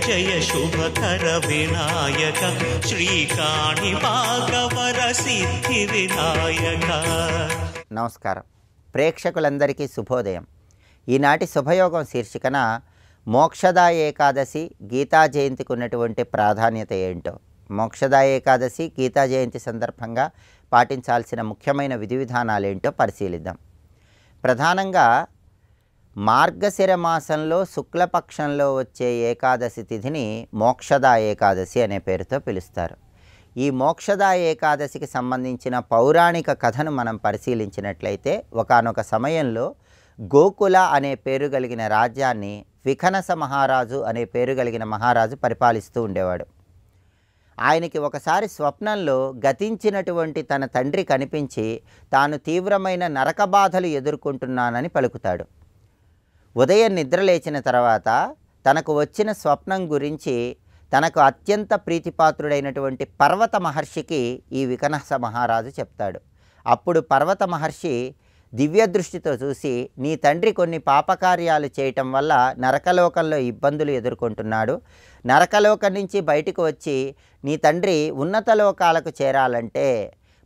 జయ శుభకర వినాయక శ్రీకాణి భాగవర సిద్ధి వినాయక. నమస్కారం. ప్రేక్షకులందరికీ శుభోదయం. ఈనాటి శుభయోగం శీర్షికన మోక్షదా ఏకాదశి గీతా జయంతికి ఉన్నటువంటి ప్రాధాన్యత ఏంటో, మోక్షదా ఏకాదశి గీతా జయంతి సందర్భంగా పాటించాల్సిన ముఖ్యమైన విధి విధానాలు ఏంటో పరిశీలిద్దాం. ప్రధానంగా మార్గశిర మాసంలో శుక్లపక్షంలో వచ్చే ఏకాదశి తిథిని మోక్షదా ఏకాదశి అనే పేరుతో పిలుస్తారు. ఈ మోక్షదా ఏకాదశికి సంబంధించిన పౌరాణిక కథను మనం పరిశీలించినట్లయితే ఒకానొక సమయంలో గోకుల అనే పేరు కలిగిన రాజ్యాన్ని విఖనస మహారాజు అనే పేరు కలిగిన మహారాజు పరిపాలిస్తూ ఉండేవాడు. ఆయనకి ఒకసారి స్వప్నంలో గతించినటువంటి తన తండ్రి కనిపించి తాను తీవ్రమైన నరక బాధలు ఎదుర్కొంటున్నానని పలుకుతాడు. ఉదయం నిద్రలేచిన తర్వాత తనకు వచ్చిన స్వప్నం గురించి తనకు అత్యంత ప్రీతిపాత్రుడైనటువంటి పర్వత మహర్షికి ఈ విఖనస మహారాజు చెప్తాడు. అప్పుడు పర్వత మహర్షి దివ్య దృష్టితో చూసి, నీ తండ్రి కొన్ని పాపకార్యాలు చేయటం వల్ల నరకలోకంలో ఇబ్బందులు ఎదుర్కొంటున్నాడు. నరకలోకం నుంచి బయటకు వచ్చి నీ తండ్రి ఉన్నత లోకాలకు చేరాలంటే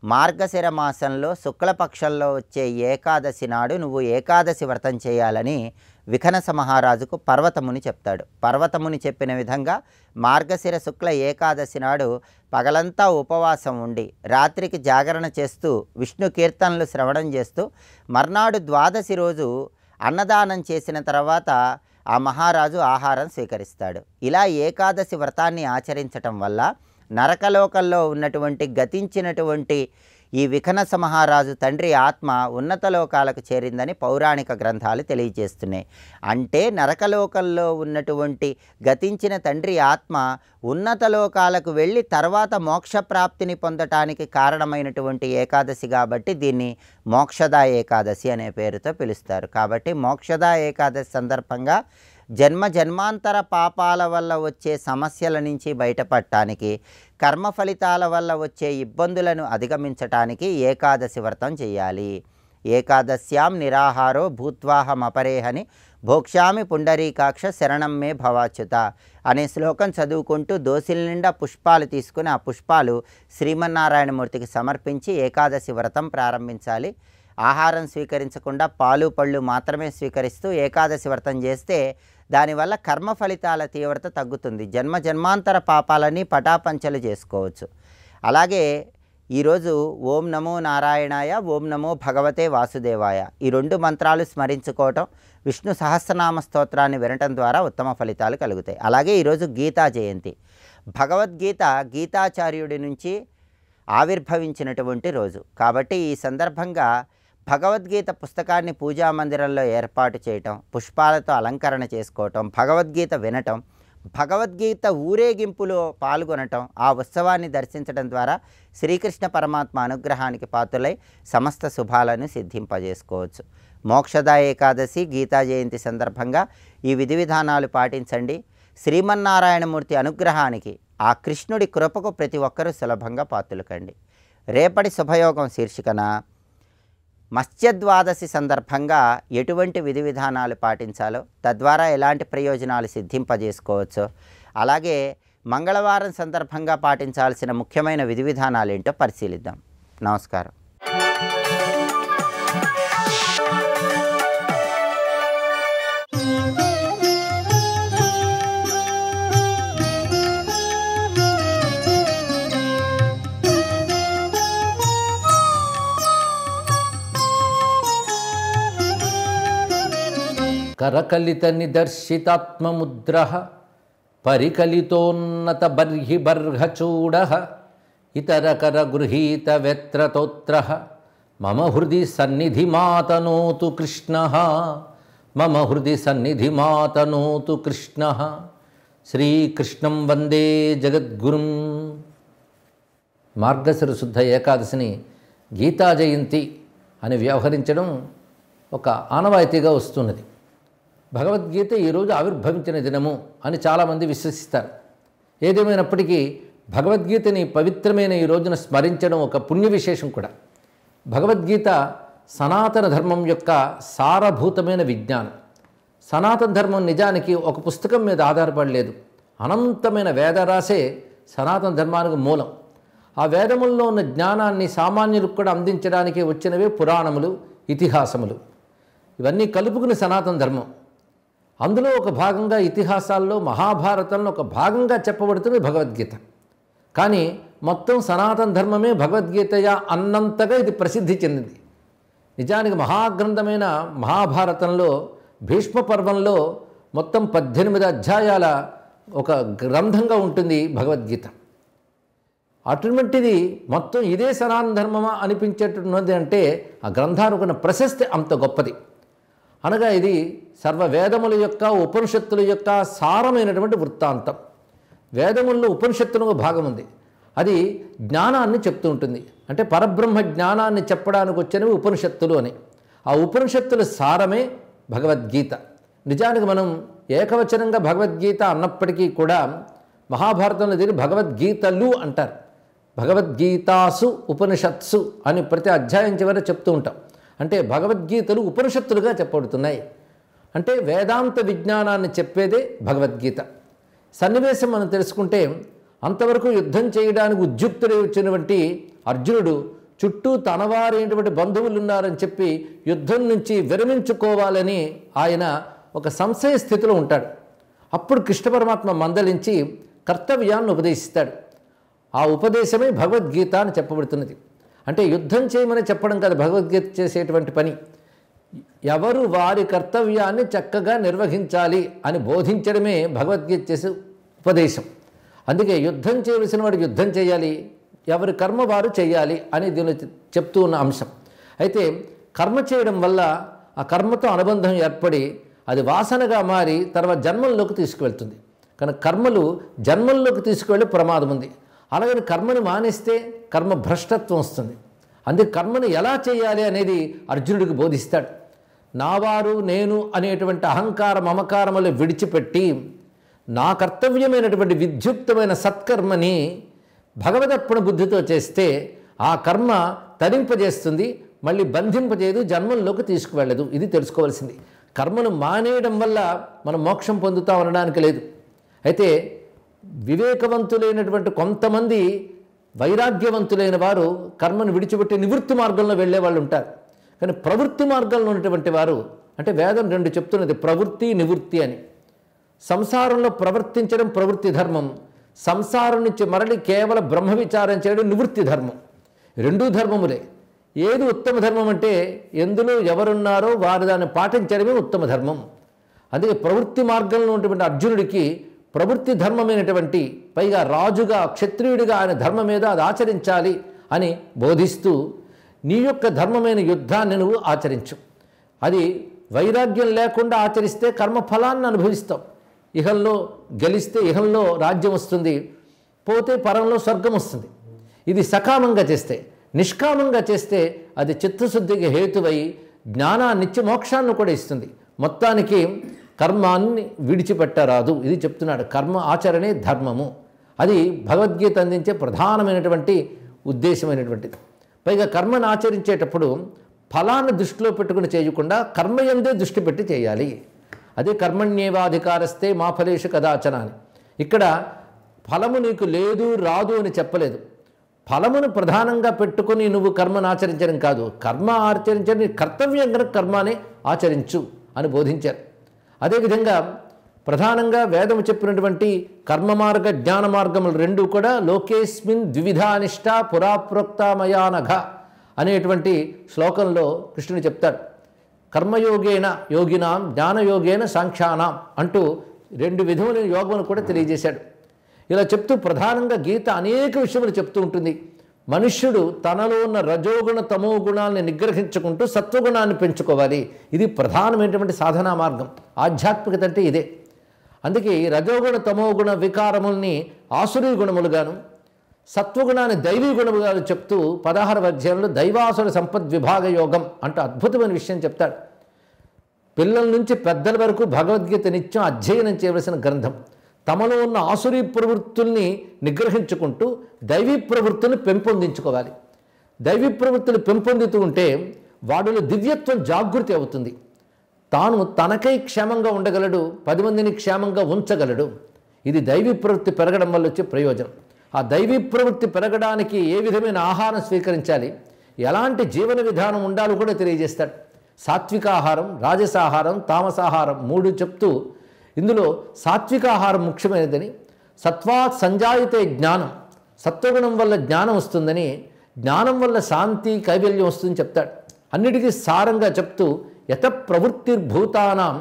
మార్గశిర మాసంలో శుక్లపక్షంలో వచ్చే ఏకాదశి నాడు నువ్వు ఏకాదశి వ్రతం చేయాలని విఖనస మహారాజుకు పర్వతముని చెప్తాడు. పర్వతముని చెప్పిన విధంగా మార్గశిర శుక్ల ఏకాదశి నాడు పగలంతా ఉపవాసం ఉండి రాత్రికి జాగరణ చేస్తూ విష్ణు కీర్తనలు శ్రవణం చేస్తూ మర్నాడు ద్వాదశి రోజు అన్నదానం చేసిన తర్వాత ఆ మహారాజు ఆహారం స్వీకరిస్తాడు. ఇలా ఏకాదశి వ్రతాన్ని ఆచరించటం వల్ల నరకలోకంలో ఉన్నటువంటి గతించినటువంటి ఈ విఖనస మహారాజు తండ్రి ఆత్మ ఉన్నత లోకాలకు చేరిందని పౌరాణిక గ్రంథాలు తెలియజేస్తున్నాయి. అంటే నరకలోకంలో ఉన్నటువంటి గతించిన తండ్రి ఆత్మ ఉన్నత లోకాలకు వెళ్ళి తర్వాత మోక్షప్రాప్తిని పొందటానికి కారణమైనటువంటి ఏకాదశి కాబట్టి దీన్ని మోక్షదా ఏకాదశి అనే పేరుతో పిలుస్తారు. కాబట్టి మోక్షదా ఏకాదశి సందర్భంగా జన్మ జన్మాంతర పాపాల వల్ల వచ్చే సమస్యల నుంచి బయటపడటానికి, కర్మ ఫలితాల వల్ల వచ్చే ఇబ్బందులను అధిగమించటానికి ఏకాదశి వ్రతం చేయాలి. ఏకాదశ్యాం నిరాహారో భూత్వాహమపరేహని భోక్ష్యామి పుండరీకాక్ష శరణం మే భవాచ్యుత అనే శ్లోకం చదువుకుంటూ దోసిల నిండా పుష్పాలు తీసుకుని ఆ పుష్పాలు శ్రీమన్నారాయణమూర్తికి సమర్పించి ఏకాదశి వ్రతం ప్రారంభించాలి. ఆహారం స్వీకరించకుండా పాలు పళ్ళు మాత్రమే స్వీకరిస్తూ ఏకాదశి వ్రతం చేస్తే దానివల్ల కర్మ ఫలితాల తీవ్రత తగ్గుతుంది. జన్మ జన్మాంతర పాపాలని పటాపంచలు చేసుకోవచ్చు. అలాగే ఈరోజు ఓం నమో నారాయణాయ, ఓం నమో భగవతే వాసుదేవాయ ఈ రెండు మంత్రాలు స్మరించుకోవటం, విష్ణు సహస్రనామ స్తోత్రాన్ని వినటం ద్వారా ఉత్తమ ఫలితాలు కలుగుతాయి. అలాగే ఈరోజు గీతా జయంతి, భగవద్గీత గీతాచార్యుడి నుంచి ఆవిర్భవించినటువంటి రోజు కాబట్టి ఈ సందర్భంగా భగవద్గీత పుస్తకాన్ని పూజామందిరంలో ఏర్పాటు చేయటం, పుష్పాలతో అలంకరణ చేసుకోవటం, భగవద్గీత వినటం, భగవద్గీత ఊరేగింపులో పాల్గొనటం, ఆ ఉత్సవాన్ని దర్శించడం ద్వారా శ్రీకృష్ణ పరమాత్మ అనుగ్రహానికి పాత్రులై సమస్త శుభాలను సిద్ధింపజేసుకోవచ్చు. మోక్షదా ఏకాదశి గీతా జయంతి సందర్భంగా ఈ విధి విధానాలు పాటించండి. శ్రీమన్నారాయణమూర్తి అనుగ్రహానికి, ఆ కృష్ణుడి కృపకు ప్రతి ఒక్కరూ సులభంగా పాత్రులు కండి. రేపటి శుభయోగం శీర్షికన మత్స్యద్వాదశి సందర్భంగా ఎటువంటి విధి విధానాలు పాటించాలో, తద్వారా ఎలాంటి ప్రయోజనాలు సిద్ధింపజేసుకోవచ్చో, అలాగే మంగళవారం సందర్భంగా పాటించాల్సిన ముఖ్యమైన విధి విధానాలు ఏంటో పరిశీలిద్దాం. నమస్కారం. కరకలిత నిదర్శితాత్మముద్ర పరికలితోన్నత బర్హి బర్హచూడ ఇతరకర గృహీత వెత్రతోత్ర మమ హృది సన్నిధిమాతనోతు కృష్ణ, మమ హృది సన్నిధిమాతనోతు కృష్ణ. శ్రీకృష్ణం వందే జగద్గురుం. మార్గశిర శుద్ధ ఏకాదశిని గీతా జయంతి అని వ్యవహరించడం ఒక ఆనవాయితీగా వస్తున్నది. భగవద్గీత ఈరోజు ఆవిర్భవించిన దినము అని చాలామంది విశ్వసిస్తారు. ఏదేమైనప్పటికీ భగవద్గీతని పవిత్రమైన ఈ రోజున స్మరించడం ఒక పుణ్య విశేషం కూడా. భగవద్గీత సనాతన ధర్మం యొక్క సారభూతమైన విజ్ఞానం. సనాతన ధర్మం నిజానికి ఒక పుస్తకం మీద ఆధారపడలేదు. అనంతమైన వేదరాశే సనాతన ధర్మానికి మూలం. ఆ వేదముల్లో ఉన్న జ్ఞానాన్ని సామాన్యులకు కూడా అందించడానికి వచ్చినవే పురాణములు, ఇతిహాసములు. ఇవన్నీ కలుపుకుని సనాతన ధర్మం. అందులో ఒక భాగంగా ఇతిహాసాల్లో మహాభారతంలో ఒక భాగంగా చెప్పబడుతుంది భగవద్గీత. కానీ మొత్తం సనాతన ధర్మమే భగవద్గీతయా అన్నంతగా ఇది ప్రసిద్ధి చెందింది. నిజానికి మహాగ్రంథమైన మహాభారతంలో భీష్మ పర్వంలో మొత్తం 18 అధ్యాయాల ఒక గ్రంథంగా ఉంటుంది భగవద్గీత. అటువంటిది మొత్తం ఇదే సనాతన ధర్మమా అనిపించేటట్టున్నది అంటే ఆ గ్రంథానుకున్న ప్రశస్తి అంత గొప్పది. అనగా ఇది సర్వ వేదముల యొక్క ఉపనిషత్తుల యొక్క సారమైనటువంటి వృత్తాంతం. వేదముల్లో ఉపనిషత్తులకు భాగం ఉంది. అది జ్ఞానాన్ని చెప్తూ ఉంటుంది. అంటే పరబ్రహ్మ జ్ఞానాన్ని చెప్పడానికి వచ్చినవి ఉపనిషత్తులు అని. ఆ ఉపనిషత్తుల సారమే భగవద్గీత. నిజానికి మనం ఏకవచనంగా భగవద్గీత అన్నప్పటికీ కూడా మహాభారతంలో దీన్ని భగవద్గీతలు అంటారు. భగవద్గీతాసు ఉపనిషత్సు అని ప్రతి అధ్యాయం చివర చెప్తూ ఉంటాం. అంటే భగవద్గీతలు ఉపనిషత్తులుగా చెప్పబడుతున్నాయి. అంటే వేదాంత విజ్ఞానాన్ని చెప్పేదే భగవద్గీత. సన్నివేశం మనం తెలుసుకుంటే, అంతవరకు యుద్ధం చేయడానికి ఉద్యుక్తుడై వచ్చినటువంటి అర్జునుడు చుట్టూ తనవారైనటువంటి బంధువులు ఉన్నారని చెప్పి యుద్ధం నుంచి విరమించుకోవాలని ఆయన ఒక సంశయ స్థితిలో ఉంటాడు. అప్పుడు కృష్ణ పరమాత్మ మందలించి కర్తవ్యాన్ని ఉపదేశిస్తాడు. ఆ ఉపదేశమే భగవద్గీత అని చెప్పబడుతున్నది. అంటే యుద్ధం చేయమని చెప్పడం కాదు భగవద్గీత చేసేటువంటి పని. ఎవరు వారి కర్తవ్యాన్ని చక్కగా నిర్వహించాలి అని బోధించడమే భగవద్గీత చేసే ఉపదేశం. అందుకే యుద్ధం చేయవలసిన వాడు యుద్ధం చేయాలి, ఎవరి కర్మ వారు చేయాలి అని దీనిలో చెప్తూ ఉన్న అంశం. అయితే కర్మ చేయడం వల్ల ఆ కర్మతో అనుబంధం ఏర్పడి అది వాసనగా మారి తర్వాత జన్మల్లోకి తీసుకువెళ్తుంది. కానీ కర్మలు జన్మల్లోకి తీసుకువెళ్ళే ప్రమాదం ఉంది. అలాగని కర్మని మానేస్తే కర్మ భ్రష్టత్వం వస్తుంది. అందుకే కర్మను ఎలా చేయాలి అనేది అర్జునుడికి బోధిస్తాడు. నావారు నేను అనేటువంటి అహంకార మమకారములు విడిచిపెట్టి నా కర్తవ్యమైనటువంటి విద్యుక్తమైన సత్కర్మని భగవదర్పణ బుద్ధితో చేస్తే ఆ కర్మ తరింపజేస్తుంది, మళ్ళీ బంధింపజేయదు, జన్మల్లోకి తీసుకువెళ్ళదు. ఇది తెలుసుకోవాల్సింది. కర్మను మానేయడం వల్ల మనం మోక్షం పొందుతాం అనడానికి లేదు. అయితే వివేకవంతులైనటువంటి కొంతమంది వైరాగ్యవంతులైన వారు కర్మను విడిచిపెట్టి నివృత్తి మార్గంలో వెళ్ళే వాళ్ళు ఉంటారు. కానీ ప్రవృత్తి మార్గంలో ఉన్నటువంటి వారు, అంటే వేదం 2 చెప్తున్నది, ప్రవృత్తి నివృత్తి అని. సంసారంలో ప్రవర్తించడం ప్రవృత్తి ధర్మం, సంసారం నుంచి మరలి కేవలం బ్రహ్మ విచారం చేయడం నివృత్తి ధర్మం. 2 ధర్మములే. ఏది ఉత్తమ ధర్మం అంటే ఎందులో ఎవరున్నారో వారు దాన్ని పాటించడమే ఉత్తమ ధర్మం. అందుకే ప్రవృత్తి మార్గంలో ఉన్నటువంటి అర్జునుడికి ప్రవృత్తి ధర్మమైనటువంటి, పైగా రాజుగా క్షత్రియుడిగా ఆయన ధర్మం మీద అది ఆచరించాలి అని బోధిస్తూ, నీ యొక్క ధర్మమైన యుద్ధాన్ని నువ్వు ఆచరించు. అది వైరాగ్యం లేకుండా ఆచరిస్తే కర్మఫలాన్ని అనుభవిస్తావు. ఇహంలో గెలిస్తే ఇహంలో రాజ్యం వస్తుంది, పోతే పరంలో స్వర్గం వస్తుంది. ఇది సకామంగా చేస్తే. నిష్కామంగా చేస్తే అది చిత్తశుద్ధికి హేతువై జ్ఞానాన్నిచ్చి మోక్షాన్ని కూడా ఇస్తుంది. మొత్తానికి కర్మాన్ని విడిచిపెట్టరాదు. ఇది చెప్తున్నాడు. కర్మ ఆచరణే ధర్మము. అది భగవద్గీత అందించే ప్రధానమైనటువంటి ఉద్దేశమైనటువంటిది. పైగా కర్మను ఆచరించేటప్పుడు ఫలాన్ని దృష్టిలో పెట్టుకుని చేయకుండా కర్మయందే దృష్టి పెట్టి చేయాలి. అదే కర్మణ్యేవాధికారస్తే మా ఫలేషు కదాచన అని. ఇక్కడ ఫలము నీకు లేదు రాదు అని చెప్పలేదు. ఫలమును ప్రధానంగా పెట్టుకుని నువ్వు కర్మను ఆచరించడం కాదు, కర్మ ఆచరించడం కర్తవ్యం కనుక కర్మాన్ని ఆచరించు అని బోధించారు. అదేవిధంగా ప్రధానంగా వేదము చెప్పినటువంటి కర్మ మార్గ జ్ఞాన మార్గములు 2 కూడా లోకేస్మిన్ ద్విధా పురాప్రోక్తమయానఘ అనేటువంటి శ్లోకంలో కృష్ణుడు చెప్తాడు. కర్మయోగేన యోగినాం జ్ఞానయోగేన సాంఖ్యానాం అంటూ 2 విధములైన యోగమును కూడా తెలియజేశాడు. ఇలా చెప్తూ ప్రధానంగా గీత అనేక విషయములు చెప్తూ ఉంటుంది. మనుష్యుడు తనలో ఉన్న రజోగుణ తమో గుణాన్ని నిగ్రహించుకుంటూ సత్వగుణాన్ని పెంచుకోవాలి. ఇది ప్రధానమైనటువంటి సాధనా మార్గం. ఆధ్యాత్మికత అంటే ఇదే. అందుకే ఈ రజోగుణ తమోగుణ వికారముల్ని ఆసురీ గుణములుగాను, సత్వగుణాన్ని దైవీ గుణములుగాను చెప్తూ 16వ అధ్యాయంలో దైవాసుర సంపద్విభాగ యోగం అంటూ అద్భుతమైన విషయం చెప్తాడు. పిల్లల నుంచి పెద్దల వరకు భగవద్గీత నిత్యం అధ్యయనం చేయవలసిన గ్రంథం. తమలో ఉన్న ఆసురీ ప్రవృత్తుల్ని నిగ్రహించుకుంటూ దైవీ ప్రవృత్తిని పెంపొందించుకోవాలి. దైవీ ప్రవృత్తిని పెంపొందుతూ ఉంటే వాడిలో దివ్యత్వం జాగృతి అవుతుంది. తాను తనకై క్షేమంగా ఉండగలడు, 10 మందిని క్షేమంగా ఉంచగలడు. ఇది దైవీ ప్రవృత్తి పెరగడం వల్ల వచ్చే ప్రయోజనం. ఆ దైవీ ప్రవృత్తి పెరగడానికి ఏ విధమైన ఆహారం స్వీకరించాలి, ఎలాంటి జీవన విధానం ఉండాలో కూడా తెలియజేస్తాడు. సాత్వికాహారం, రాజసాహారం, తామసాహారం 3 చెప్తూ ఇందులో సాత్వికాహారం ముఖ్యమైనదని, సత్వాత్ సంజాయితే జ్ఞానం, సత్వగుణం వల్ల జ్ఞానం వస్తుందని, జ్ఞానం వల్ల శాంతి కైవల్యం వస్తుందని చెప్తాడు. అన్నిటికీ సారంగా చెప్తూ యత ప్రవృత్తిర్భూతానాం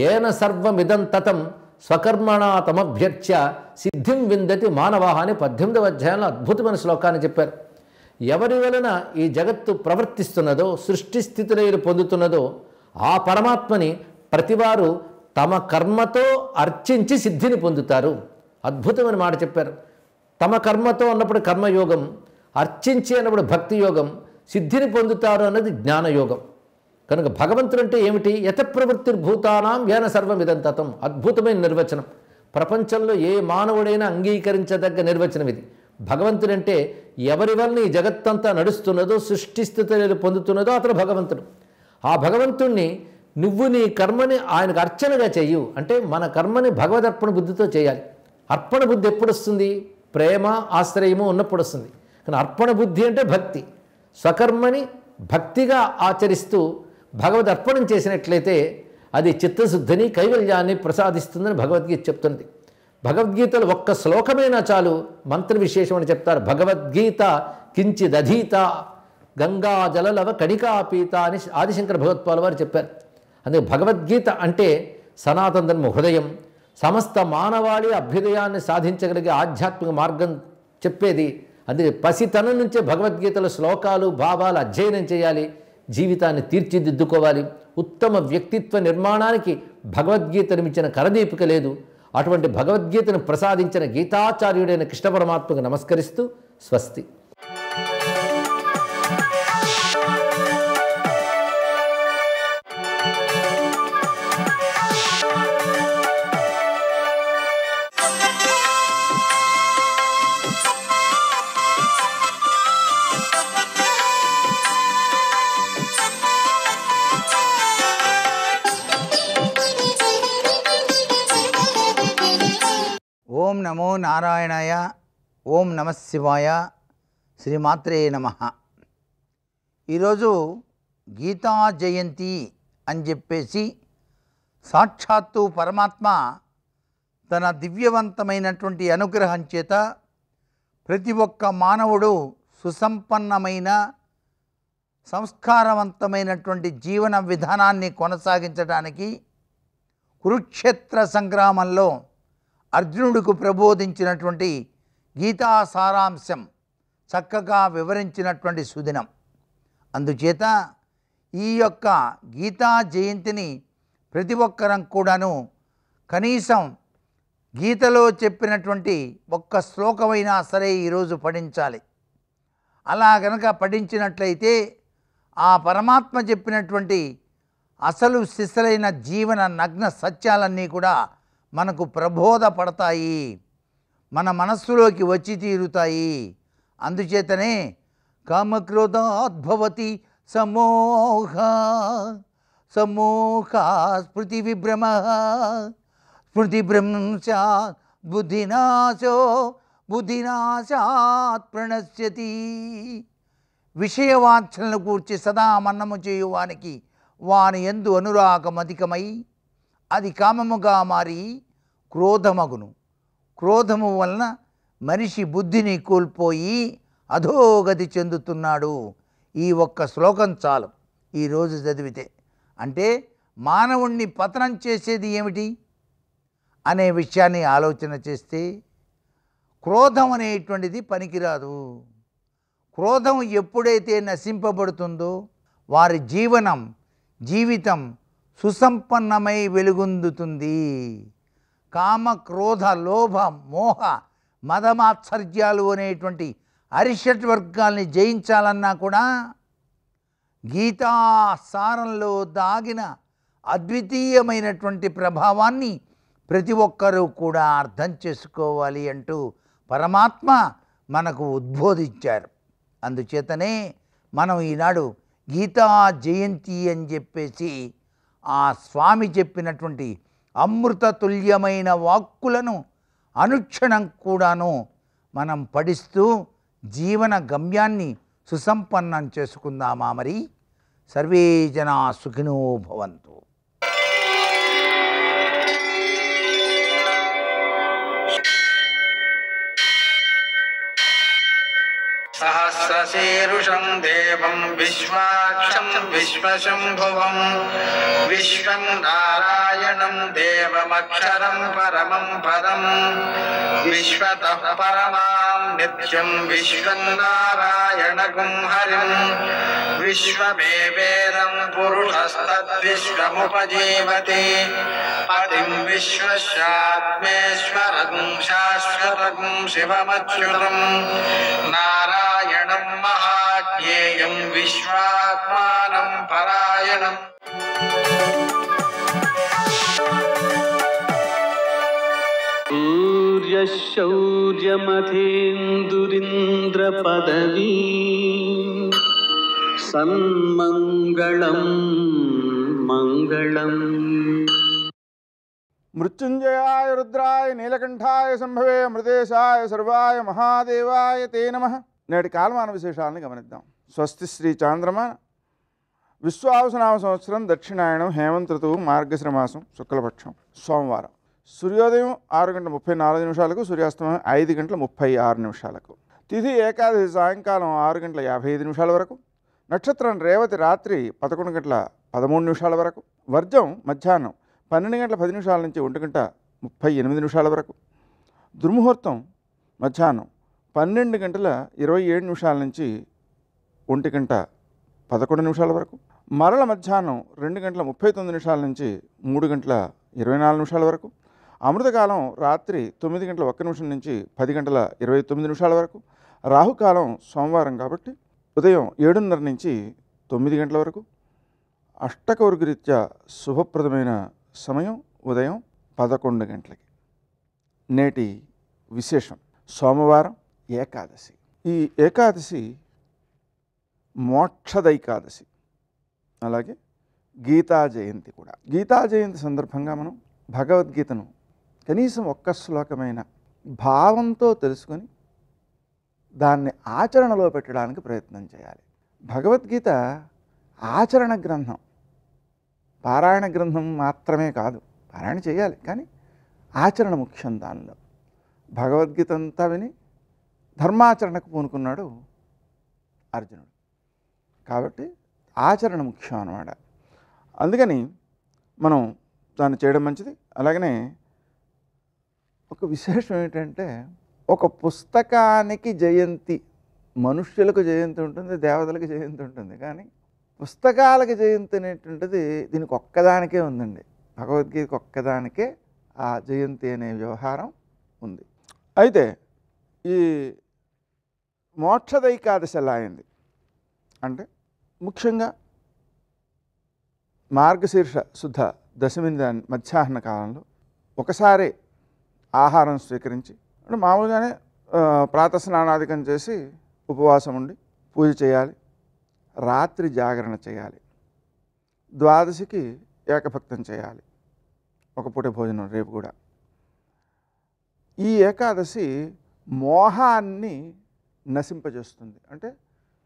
ఏన సర్వమిదం తతం స్వకర్మణా తమభ్యర్చ్య సిద్ధిం విందతి మానవాహ అని 18వ అధ్యాయంలో అద్భుతమైన శ్లోకాన్ని చెప్పారు. ఎవరి వలన ఈ జగత్తు ప్రవర్తిస్తున్నదో, సృష్టి స్థితిలైలు పొందుతున్నదో ఆ పరమాత్మని ప్రతివారు తమ కర్మతో అర్చించి సిద్ధిని పొందుతారు. అద్భుతమైన మాట చెప్పారు. తమ కర్మతో అన్నప్పుడు కర్మయోగం, అర్చించి అన్నప్పుడు భక్తి యోగం, సిద్ధిని పొందుతారు అన్నది జ్ఞానయోగం. కనుక భగవంతుడు అంటే ఏమిటి? యత ప్రవృత్తిర్భూతానాం ఏన సర్వమిదం తతం. అద్భుతమైన నిర్వచనం. ప్రపంచంలో ఏ మానవుడైనా అంగీకరించదగ్గ నిర్వచనం ఇది. భగవంతుడంటే ఎవరి వలన ఈ జగత్తంతా నడుస్తున్నదో, సృష్టి స్థితులు పొందుతున్నదో అతను భగవంతుడు. ఆ భగవంతుణ్ణి నువ్వు నీ కర్మని ఆయనకు అర్చనగా చెయ్యు అంటే మన కర్మని భగవదర్పణ బుద్ధితో చేయాలి. అర్పణ బుద్ధి ఎప్పుడు వస్తుంది? ప్రేమ ఆశ్రయము ఉన్నప్పుడు వస్తుంది. కానీ అర్పణ బుద్ధి అంటే భక్తి. స్వకర్మని భక్తిగా ఆచరిస్తూ భగవదర్పణం చేసినట్లయితే అది చిత్తశుద్ధిని, కైవల్యాన్ని ప్రసాదిస్తుందని భగవద్గీత చెప్తుంది. భగవద్గీతలో ఒక్క శ్లోకమైనా చాలు మంత్ర విశేషం అని చెప్తారు. భగవద్గీత కించిదధీత గంగా జలలవ కణికాపీత అని ఆదిశంకర భగవత్పాల వారు చెప్పారు. అందుకే భగవద్గీత అంటే సనాతన ధర్మ హృదయం, సమస్త మానవాళి అభ్యుదయాన్ని సాధించగలిగే ఆధ్యాత్మిక మార్గం చెప్పేది. అందుకే పసితనం నుంచే భగవద్గీతలో శ్లోకాలు, భావాలు అధ్యయనం చేయాలి, జీవితాన్ని తీర్చిదిద్దుకోవాలి. ఉత్తమ వ్యక్తిత్వ నిర్మాణానికి భగవద్గీతను మించిన కరదీపిక లేదు. అటువంటి భగవద్గీతను ప్రసాదించిన గీతాచార్యుడైన కృష్ణ పరమాత్మకు నమస్కరిస్తూ స్వస్తి. ఓం నమో నారాయణాయ, ఓం నమః శివాయ, శ్రీమాత్రే నమః. ఈరోజు గీతా జయంతి అని చెప్పేసి సాక్షాత్తు పరమాత్మ తన దివ్యవంతమైనటువంటి అనుగ్రహం చేత ప్రతి ఒక్క మానవుడు సుసంపన్నమైన సంస్కారవంతమైనటువంటి జీవన విధానాన్ని కొనసాగించడానికి కురుక్షేత్ర సంగ్రామంలో అర్జునుడికి ప్రబోధించినటువంటి గీతా సారాంశం చక్కగా వివరించినటువంటి సుదినం. అందుచేత ఈ యొక్క గీతా జయంతిని ప్రతి ఒక్కరం కూడాను కనీసం గీతలో చెప్పినటువంటి ఒక్క శ్లోకమైనా సరే ఈరోజు పఠించాలి. అలా గనక పఠించినట్లయితే ఆ పరమాత్మ చెప్పినటువంటి అసలు సిసలైన జీవన నగ్న సత్యాలన్నీ కూడా మనకు ప్రబోధపడతాయి, మన మనస్సులోకి వచ్చి తీరుతాయి. అందుచేతనే కామక్రోధాద్భవతి సమోహ సమోహ స్మృతి విభ్రమ స్మృతిభ్రంశాత్ బుద్ధినాశో బుద్ధినాశాత్ ప్రణశ్యతి. విషయవాంఛలను కూర్చి సదా మన్నము చేయువానికి వాని యందు అనురాగమధికమై అది కామముగా మారి క్రోధమగును. క్రోధము వలన మనిషి బుద్ధిని కోల్పోయి అధోగతి చెందుతున్నాడు. ఈ ఒక్క శ్లోకం చాలు ఈరోజు చదివితే. అంటే మానవుణ్ణి పతనం చేసేది ఏమిటి అనే విషయాన్ని ఆలోచన చేస్తే క్రోధం అనేటువంటిది పనికిరాదు. క్రోధం ఎప్పుడైతే నశింపబడుతుందో వారి జీవితం సుసంపన్నమై వెలుగొందుతుంది. కామ క్రోధ లోభ మోహ మదమాత్సర్యాలు అనేటువంటి అరిషట్ వర్గాల్ని జయించాలన్నా కూడా గీతా సారంలో దాగిన అద్వితీయమైనటువంటి ప్రభావాన్ని ప్రతి ఒక్కరూ కూడా అర్థం చేసుకోవాలి అంటూ పరమాత్మ మనకు ఉద్బోధించారు. అందుచేతనే మనం ఈనాడు గీతా జయంతి అని చెప్పేసి ఆ స్వామి చెప్పినటువంటి అమృత తుల్యమైన వాక్కులను అనుక్షణం కూడాను మనం పఠిస్తూ జీవన గమ్యాన్ని సుసంపన్నం చేసుకుందామా? మరి సర్వే జనా సుఖినో భవంతు. సహస్రశీర్షం దేవం విశ్వాక్షం విశ్వశంభువం విశ్వం నారాయణం దేవమక్షరం పరమం పదం విశ్వతః పరమాం నిత్యం విశ్వం నారాయణగుం హరిం విశ్వమేవేదం పురుషస్తద్విశ్వముపజీవతి పతిం విశ్వస్యాత్మేశ్వరం శాశ్వతం శివమచ్యుతం నారాయణం మహాజ్ఞేయం విశ్వాత్మానం పరాయణం. సూర్యశౌర్యమథేందురింద్రపదవీ సన్మంగళం మంగళం. మృత్యుంజయాయ రుద్రాయ నీలకంఠాయ సంభవే మృదేశాయ సర్వాయ మహాదేవాయ తే నమః. నేటి కాలమాన విశేషాలను గమనిద్దాం. స్వస్తి శ్రీ చాంద్రమాన విశ్వావసనామ సంవత్సరం దక్షిణాయనం హేమంత ఋతువు మార్గశిర మాసం శుక్లపక్షం సోమవారం. సూర్యోదయం 6:34 సూర్యాస్తమయం 5:36. తిథి ఏకాదశి సాయంకాలం 6:55 వరకు. నక్షత్రం రేవతి రాత్రి 11:13 వరకు. వర్జం మధ్యాహ్నం 12:10 నుంచి 1:38 వరకు. దుర్ముహూర్తం మధ్యాహ్నం 12:27 నుంచి 1:11 వరకు. మరల మధ్యాహ్నం 2:39 నుంచి 3:24 వరకు. అమృతకాలం రాత్రి 9:01 నుంచి 10:29 వరకు. రాహుకాలం సోమవారం కాబట్టి ఉదయం 7:30 నుంచి 9 గంటల వరకు. అష్టకవర్గరీత్యా శుభప్రదమైన సమయం ఉదయం 11 గంటలకి. నేటి విశేషం సోమవారం ఏకాదశి. ఈ ఏకాదశి మోక్షదైకాదశి, అలాగే గీతా జయంతి కూడా. గీతా జయంతి సందర్భంగా మనం భగవద్గీతను కనీసం ఒక్క శ్లోకమైన భావంతో తెలుసుకొని దాన్ని ఆచరణలో పెట్టడానికి ప్రయత్నం చేయాలి. భగవద్గీత ఆచరణ గ్రంథం, పారాయణ గ్రంథం మాత్రమే కాదు. పారాయణ చేయాలి, కానీ ఆచరణ ముఖ్యం. దానిలో భగవద్గీత అంతా విని ధర్మాచరణకు పూనుకున్నాడు అర్జునుడు. కాబట్టి ఆచరణ ముఖ్యం అన్నమాట. అందుకని మనం దాన్ని చేయడం మంచిది. అలాగనే ఒక విశేషం ఏంటంటే, ఒక పుస్తకానికి జయంతి, మనుష్యులకు జయంతి ఉంటుంది, దేవతలకు జయంతి ఉంటుంది, కానీ పుస్తకాలకు జయంతి అనేటువంటిది దీనికి ఒక్కదానికే ఉందండి. భగవద్గీతకు ఒక్కదానికే ఆ జయంతి అనే వ్యవహారం ఉంది. అయితే ఈ మోక్షదైకాదశి ఎలా అయింది అంటే, ముఖ్యంగా మార్గశీర్ష శుద్ధ దశమి మధ్యాహ్న కాలంలో ఒకసారి ఆహారం స్వీకరించి, అంటే మామూలుగానే ప్రాతస్నానాధికం చేసి ఉపవాసం ఉండి పూజ చేయాలి, రాత్రి జాగరణ చేయాలి, ద్వాదశికి ఏకభక్తం చేయాలి, ఒక పూట భోజనం రేపు కూడా. ఈ ఏకాదశి మోహాన్ని నశింపజేస్తుంది. అంటే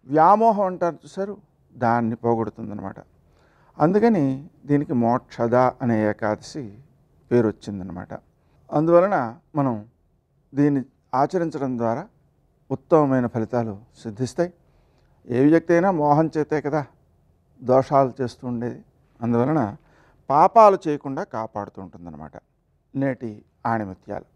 వ్యామోహం అంటారు చూసారు, దాన్ని పోగొడుతుందన్నమాట. అందుకని దీనికి మోక్షద అనే ఏకాదశి పేరు వచ్చిందనమాట. అందువలన మనం దీన్ని ఆచరించడం ద్వారా ఉత్తమమైన ఫలితాలు సిద్ధిస్తాయి. ఏ వ్యక్తి అయినా మోహం చేతే కదా దోషాలు చేస్తూ ఉండేది. అందువలన పాపాలు చేయకుండా కాపాడుతూ ఉంటుందన్నమాట. నేటి ఆణిముత్యాలు.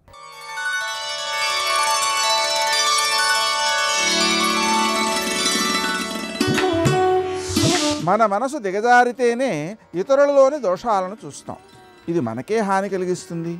మన మనసు దిగజారితేనే ఇతరులలోని దోషాలను చూస్తాం. ఇది మనకే హాని కలిగిస్తుంది.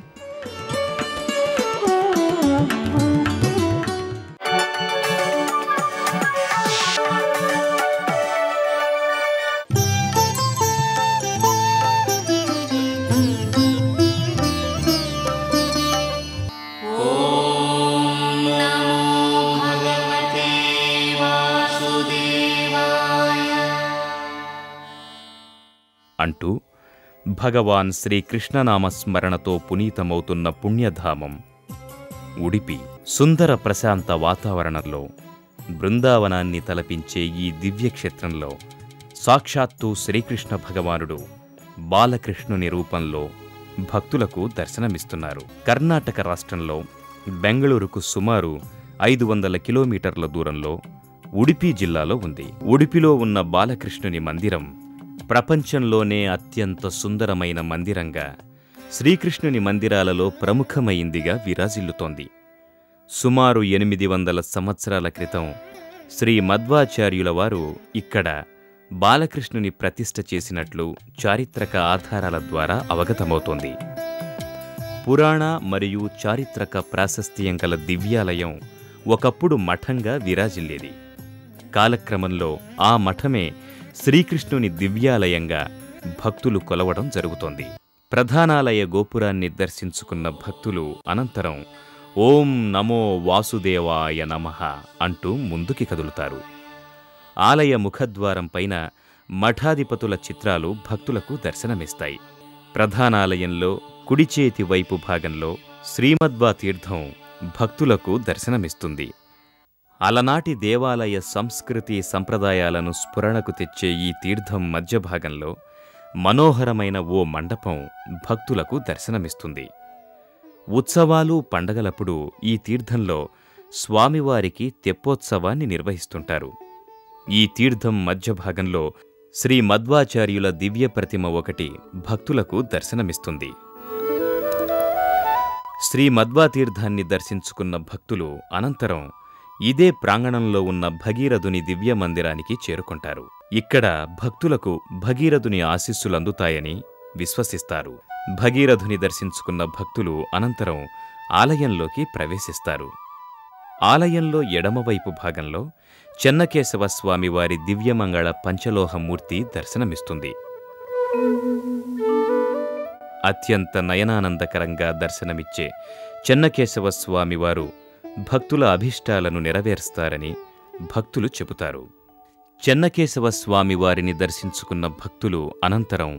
అంటూ భగవాన్ శ్రీకృష్ణనామస్మరణతో పునీతమవుతున్న పుణ్యధామం ఉడిపి. సుందర ప్రశాంత వాతావరణంలో బృందావనాన్ని తలపించే ఈ దివ్యక్షేత్రంలో సాక్షాత్తు శ్రీకృష్ణ భగవానుడు బాలకృష్ణుని రూపంలో భక్తులకు దర్శనమిస్తున్నారు. కర్ణాటక రాష్ట్రంలో బెంగళూరుకు సుమారు 500 కిలోమీటర్ల దూరంలో ఉడిపి జిల్లాలో ఉంది. ఉడిపిలో ఉన్న బాలకృష్ణుని మందిరం ప్రపంచంలోనే అత్యంత సుందరమైన మందిరంగా, శ్రీకృష్ణుని మందిరాలలో ప్రముఖమైందిగా విరాజిల్లుతోంది. సుమారు 800 సంవత్సరాల క్రితం శ్రీ మధ్వాచార్యుల వారు ఇక్కడ బాలకృష్ణుని ప్రతిష్ఠ చేసినట్లు చారిత్రక ఆధారాల ద్వారా అవగతమవుతోంది. పురాణ మరియు చారిత్రక ప్రాశస్త్యం గల దివ్యాలయం ఒకప్పుడు మఠంగా విరాజిల్లేది. కాలక్రమంలో ఆ మఠమే శ్రీకృష్ణుని దివ్యాలయంగా భక్తులు కొలవడం జరుగుతోంది. ప్రధానాలయ గోపురాన్ని దర్శించుకున్న భక్తులు అనంతరం ఓం నమో వాసుదేవాయ నమః అంటూ ముందుకి కదులుతారు. ఆలయ ముఖద్వారం పైన మఠాధిపతుల చిత్రాలు భక్తులకు దర్శనమిస్తాయి. ప్రధానాలయంలో కుడి చేతి వైపు భాగంలో శ్రీమద్వా తీర్థం భక్తులకు దర్శనమిస్తుంది. అలనాటి దేవాలయ సంస్కృతి సంప్రదాయాలను స్ఫురణకు తెచ్చే ఈ తీర్థం మధ్య భాగంలో మనోహరమైన ఓ మండపం భక్తులకు దర్శనమిస్తుంది. ఉత్సవాలు పండగలప్పుడు ఈ తీర్థంలో స్వామివారికి తెప్పోత్సవాన్ని నిర్వహిస్తుంటారు. ఈ తీర్థం మధ్య భాగంలో శ్రీ మధ్వాచార్యుల దివ్య ప్రతిమ ఒకటి భక్తులకు దర్శనమిస్తుంది. శ్రీ మధ్వా తీర్థాన్ని దర్శించుకున్న భక్తులు అనంతరం ఇదే ప్రాంగణంలో ఉన్న భగీరథుని దివ్య మందిరానికి చేరుకుంటారు. ఇక్కడ భక్తులకు భగీరథుని ఆశీస్సులందుతాయని విశ్వసిస్తారు. భగీరథుని దర్శించుకున్న భక్తులు అనంతరం ఆలయంలోకి ప్రవేశిస్తారు. ఆలయంలో ఎడమవైపు భాగంలో చెన్నకేశవ స్వామివారి దివ్యమంగళ పంచలోహమూర్తి దర్శనమిస్తుంది. అత్యంత నయనానందకరంగా దర్శనమిచ్చే చెన్నకేశవ స్వామివారు భక్తుల అభిష్టాలను నెరవేరుస్తారని భక్తులు చెబుతారు. చెన్నకేశవ స్వామివారిని దర్శించుకున్న భక్తులు అనంతరం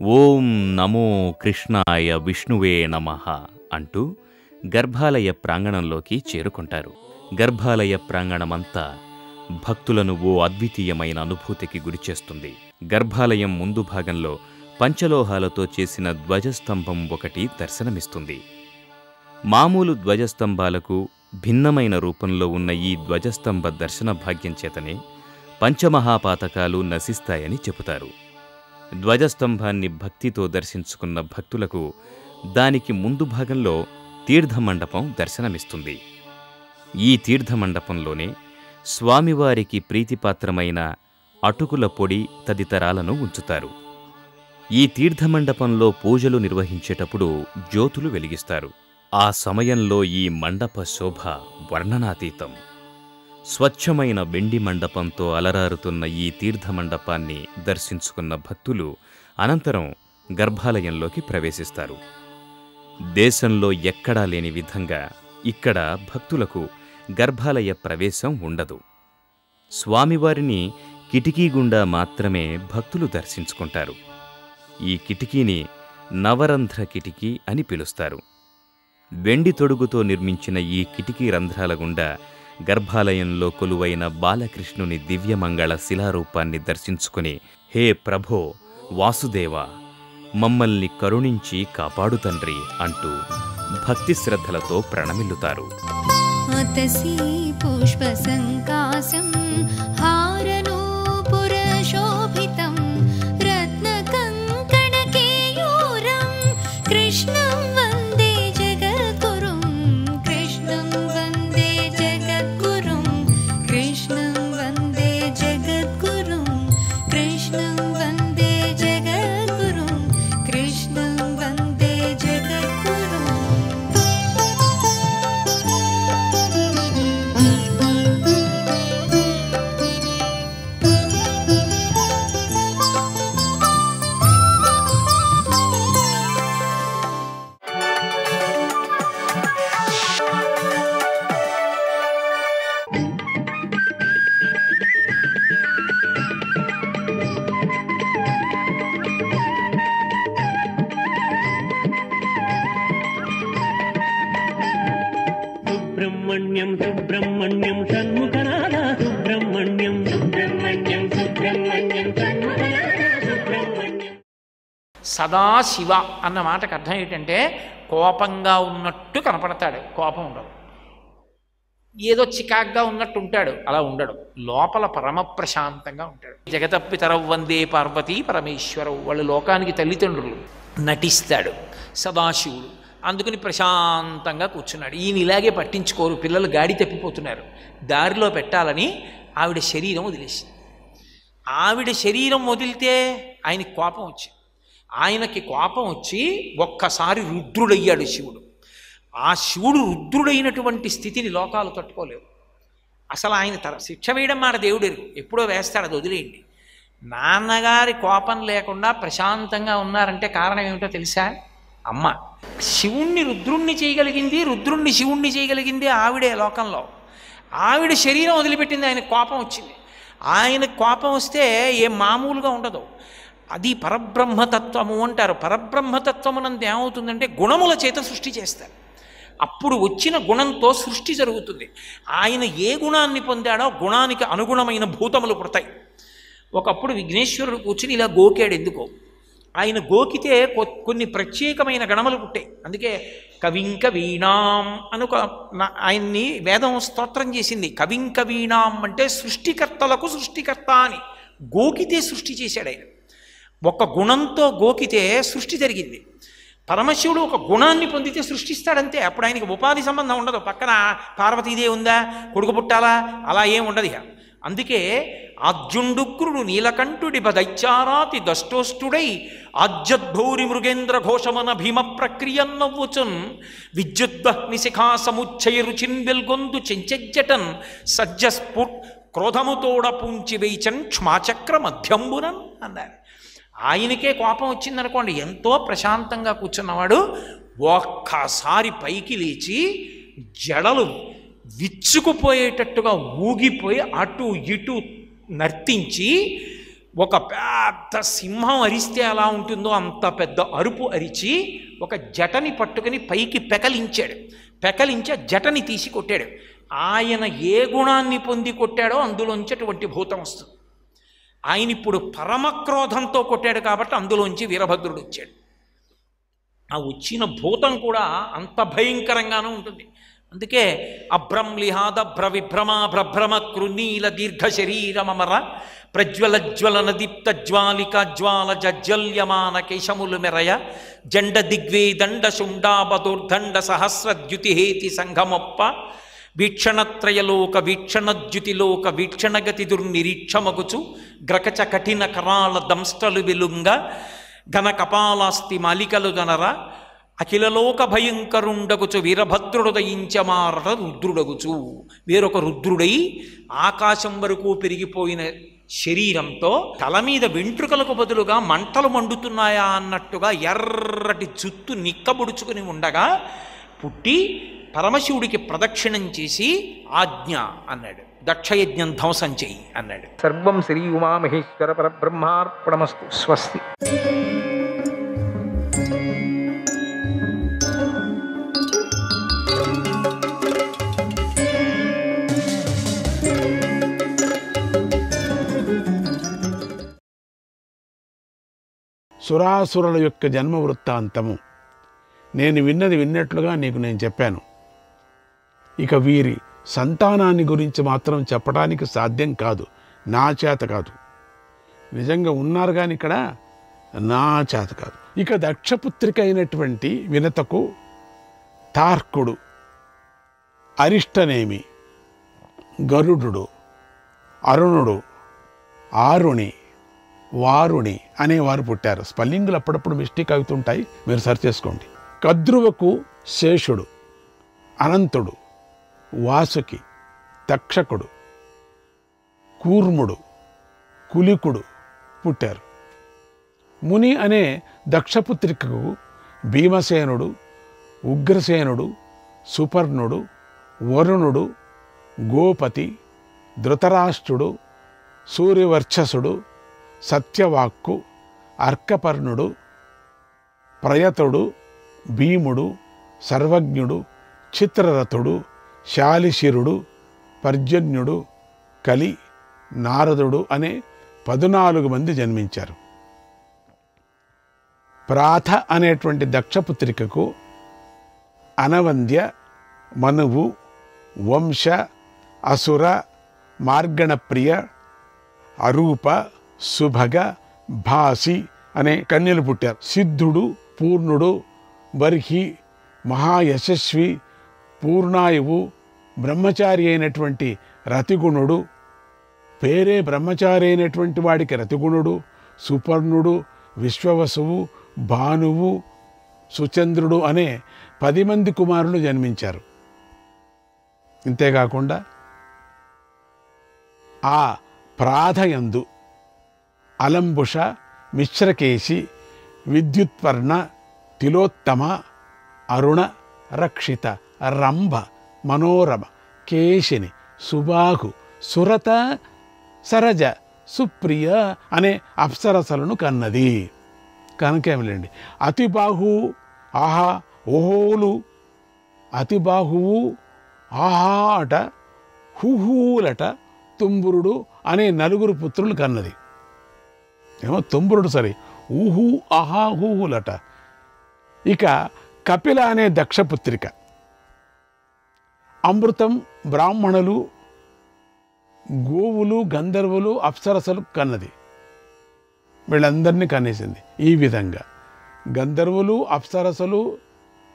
ఓం నమో కృష్ణాయ విష్ణువే నమః అంటూ గర్భాలయ ప్రాంగణంలోకి చేరుకుంటారు. గర్భాలయ ప్రాంగణమంతా భక్తులను ఓ అద్వితీయమైన అనుభూతికి గురిచేస్తుంది. గర్భాలయం ముందు భాగంలో పంచలోహాలతో చేసిన ధ్వజస్తంభం ఒకటి దర్శనమిస్తుంది. మామూలు ధ్వజస్తంభాలకు భిన్నమైన రూపంలో ఉన్న ఈ ధ్వజస్తంభ దర్శన భాగ్యం చేతనే పంచమహాపాతకాలు నశిస్తాయని చెబుతారు. ధ్వజస్తంభాన్ని భక్తితో దర్శించుకున్న భక్తులకు దానికి ముందు భాగంలో తీర్థమండపం దర్శనమిస్తుంది. ఈ తీర్థమండపంలోనే స్వామివారికి ప్రీతిపాత్రమైన అటుకుల పొడి తదితరాలను ఉంచుతారు. ఈ తీర్థమండపంలో పూజలు నిర్వహించేటప్పుడు జ్యోతులు వెలిగిస్తారు. ఆ సమయంలో ఈ మండప శోభ వర్ణనాతీతం. స్వచ్ఛమైన వెండి మండపంతో అలరారుతున్న ఈ తీర్థమండపాన్ని దర్శించుకున్న భక్తులు అనంతరం గర్భాలయంలోకి ప్రవేశిస్తారు. దేశంలో ఎక్కడా లేని విధంగా ఇక్కడ భక్తులకు గర్భాలయ ప్రవేశం ఉండదు. స్వామివారిని కిటికీ గుండా మాత్రమే భక్తులు దర్శించుకుంటారు. ఈ కిటికీని నవరంధ్ర కిటికీ అని పిలుస్తారు. వెండి తొడుగుతో నిర్మించిన ఈ కిటికీ రంధ్రాల గుండా గర్భాలయంలో కొలువైన బాలకృష్ణుని దివ్యమంగళ శిలారూపాన్ని దర్శించుకుని హే ప్రభో వాసుదేవ మమ్మల్ని కరుణించి కాపాడు తండ్రి అంటూ భక్తి శ్రద్ధలతో ప్రణమిల్లుతారు. అతసి పుష్పసంకాసం హారనూపురశోభితం రత్నకంకణకేయూరం కృష్ణం వందే జగద్గురుం కృష్ణం వందే జగద్గురుం కృష్ణం వందే జగద్గురుం కృష్ణం వందే జగద్గురుం కృష్ణం వందే జగద్గురుం. సదాశివ అన్న మాటకు అర్థం ఏంటంటే కోపంగా ఉన్నట్టు కనపడతాడు, కోపం ఉండదు. ఏదో చికాగ్గా ఉన్నట్టు ఉంటాడు, అలా ఉండడు. లోపల పరమ ప్రశాంతంగా ఉంటాడు. జగతప్పితరవ్ వందే పార్వతీ పరమేశ్వరవు, వాళ్ళు లోకానికి తల్లిదండ్రులు. నటిస్తాడు సదాశివుడు, అందుకని ప్రశాంతంగా కూర్చున్నాడు. ఈయన ఇలాగే పట్టించుకోరు, పిల్లలు గాడి తప్పిపోతున్నారు, దారిలో పెట్టాలని ఆవిడ శరీరం వదిలేసింది. ఆవిడ శరీరం వదిలితే ఆయనకి కోపం వచ్చింది. ఆయనకి కోపం వచ్చి ఒక్కసారి రుద్రుడయ్యాడు శివుడు. ఆ శివుడు రుద్రుడైనటువంటి స్థితిని లోకాలు తట్టుకోలేవు. అసలు ఆయన శిక్ష వేయడం మాట దేవుడు ఎప్పుడో వేస్తాడు, అది వదిలేయండి. నాన్నగారి కోపం లేకుండా ప్రశాంతంగా ఉన్నారంటే కారణం ఏమిటో తెలుసా? అమ్మ. శివుణ్ణి రుద్రుణ్ణి చేయగలిగింది, రుద్రుణ్ణి శివుణ్ణి చేయగలిగింది ఆవిడే లోకంలో. ఆవిడ శరీరం వదిలిపెట్టింది, ఆయనకు కోపం వచ్చింది. ఆయనకు కోపం వస్తే ఏం మామూలుగా ఉండదు. అది పరబ్రహ్మతత్వము అంటారు. పరబ్రహ్మతత్వమునంత ఏమవుతుందంటే గుణముల చేత సృష్టి చేస్తారు. అప్పుడు వచ్చిన గుణంతో సృష్టి జరుగుతుంది. ఆయన ఏ గుణాన్ని పొందాడో గుణానికి అనుగుణమైన భూతములు పుడతాయి. ఒకప్పుడు విఘ్నేశ్వరుడు కూర్చుని ఇలా గోకాడు. ఎందుకో ఆయన గోకితే కొన్ని ప్రత్యేకమైన గణములు పుట్టాయి. అందుకే కవింక వీణాం అనుక ఆయన్ని వేదం స్తోత్రం చేసింది. కవింక వీణాం అంటే సృష్టికర్తలకు సృష్టికర్త అని. గోకితే సృష్టి చేశాడు ఆయన. ఒక గుణంతో గోకితే సృష్టి జరిగింది. పరమశివుడు ఒక గుణాన్ని పొందితే సృష్టిస్తాడంతే. అప్పుడు ఆయనకి ఉపాధి సంబంధం ఉండదు. పక్కన పార్వతీదే ఉందా, కొడుకు పుట్టాలా, అలా ఏం ఉండదు. అందుకే ఆద్యుండుక్రుడు నీలకంఠుడి బదైచారాతి దష్టోష్టుడై ఆజ్యద్భౌరి మృగేంద్ర ఘోషమన భీమ ప్రక్రియన్నవ్వుచున్ విద్యుద్వహ్ని శిఖా సముచ్చయ రుచిన్ వెల్గొందు చెంచెజ్జటన్ సజ్జస్ఫుట్ క్రోధముతోడ పూంచి వేయిచన్ క్షమాచక్ర మధ్యంబునన్ అన్నారు. ఆయనకే కోపం వచ్చిందనుకోండి, ఎంతో ప్రశాంతంగా కూర్చున్నవాడు ఒక్కసారి పైకి లేచి జడలు విచ్చుకుపోయేటట్టుగా ఊగిపోయి అటు ఇటు నర్తించి ఒక పెద్ద సింహం అరిస్తే ఎలా ఉంటుందో అంత పెద్ద అరుపు అరిచి ఒక జటని పట్టుకుని పైకి పెకలించాడు. పెకలించి ఆ జటని తీసి కొట్టాడు. ఆయన ఏ గుణాన్ని పొంది కొట్టాడో అందులోంచి అటువంటి భూతం వస్తుంది. ఆయన ఇప్పుడు పరమక్రోధంతో కొట్టాడు కాబట్టి అందులోంచి వీరభద్రుడు వచ్చాడు. ఆ వచ్చిన భూతం కూడా అంత భయంకరంగానూ ఉంటుంది. అందుకే అభ్రంలిహాదభ్ర విభ్రమా భ్రభ్రమ కృనీల దీర్ఘ శరీరమర ప్రజ్వలజ్వలన దీప్త జ్వాలిక జ్వాల జజ్జల్యమాన కేశములు మెరయ జండ దిగ్వేదండ శుండాబదుర్దండ సహస్రద్యుతిహేతి సంఘమొప్ప వీక్షణత్రయలోక వీక్షణద్యుతిలోక వీక్షణగతి దుర్నిరీక్షమగుచు గ్రకచ కఠిన కరాళ దంష్టలు వెలుంగ ఘన కపాలాస్తి మాలికలు గనర అఖిలలోక భయంకరుండగుచు వీరభద్రుడు దయించమారట రుద్రుడగుచు. వేరొక రుద్రుడై ఆకాశం వరకు పెరిగిపోయిన శరీరంతో తల మీద వెంట్రుకలకు బదులుగా మంటలు మండుతున్నాయా అన్నట్టుగా ఎర్రటి జుత్తు నిక్కబుడుచుకుని ఉండగా పుట్టి పరమశివుడికి ప్రదక్షిణం చేసి ఆజ్ఞ అన్నాడు. దక్షయజ్ఞం ధ్వంసం చెయ్యి అన్నాడు. సర్వం శ్రీ ఉమామహేశ్వర పరబ్రహ్మార్పణమస్తు. స్వస్తి. సురాసురుల యొక్క జన్మ వృత్తాంతము నేను విన్నది విన్నట్లుగా నీకు నేను చెప్పాను. ఇక వీరి సంతానాన్ని గురించి మాత్రం చెప్పడానికి సాధ్యం కాదు, నా చేత కాదు. నిజంగా ఉన్నారు కానీ ఇక్కడ నా చేత కాదు. ఇక దక్షపుత్రిక అయినటువంటి వినతకు తార్కుడు, అరిష్టనేమి, గరుడు, అరుణుడు, ఆరుణి, వారుణి అనేవారు పుట్టారు. స్పెల్లింగులు అప్పుడప్పుడు మిస్టేక్ అవుతుంటాయి, మీరు సరి చేసుకోండి. కద్రువకు శేషుడు, అనంతుడు, వాసుకి, తక్షకుడు, కూర్ముడు, కులికుడు పుట్టారు. ముని అనే దక్షపుత్రికకు భీమసేనుడు, ఉగ్రసేనుడు, సుపర్ణుడు, వరుణుడు, గోపతి, ధృతరాష్ట్రుడు, సూర్యవర్చసుడు, సత్యవాక్కు, అర్కపర్ణుడు, ప్రయతుడు, భీముడు, సర్వజ్ఞుడు, చిత్రరథుడు, శాలిశిరుడు, పర్జన్యుడు, కలి, నారదుడు అనే 14 మంది జన్మించారు. ప్రాథ అనేటువంటి దక్షపుత్రికకు అనవంద్య, మనువు, వంశ, అసుర, మార్గణప్రియ, అరూప, సుభగ, భాసి అనే కన్యలు పుట్టారు. సిద్ధుడు, పూర్ణుడు, బర్హి, మహాయశస్వి, పూర్ణాయువు, బ్రహ్మచారి అయినటువంటి రతిగుణుడు, పేరే బ్రహ్మచారి అయినటువంటి వాడికి రతిగుణుడు, సుపర్ణుడు, విశ్వవసువు, భానువు, సుచంద్రుడు అనే 10 మంది కుమారులు జన్మించారు. ఇంతేకాకుండా ఆ ప్రాధయందు అలంబుష, మిశ్రకేశి, విద్యుత్వర్ణ, తిలోత్తమ, అరుణ, రక్షిత, రంభ, మనోరమ, కేశిని, సుబాహు, సురత, సరజ, సుప్రియ అనే అప్సరసలను కన్నది. కనుకేమిలేండి, అతిబాహు, ఆహా, ఓహోలు, అతిబాహువు, ఆహా అట, హుహూలట, తుంబురుడు అనే 4 పుత్రులు కన్నది. ఏమో తుంబురుడు సరే, ఊహు, ఆహా, హూహులట. ఇక కపిల అనే దక్షపుత్రిక అమృతం, బ్రాహ్మణులు, గోవులు, గంధర్వులు, అప్సరసలు కన్నది. వీళ్ళందరినీ కనేసింది. ఈ విధంగా గంధర్వులు, అప్సరసలు,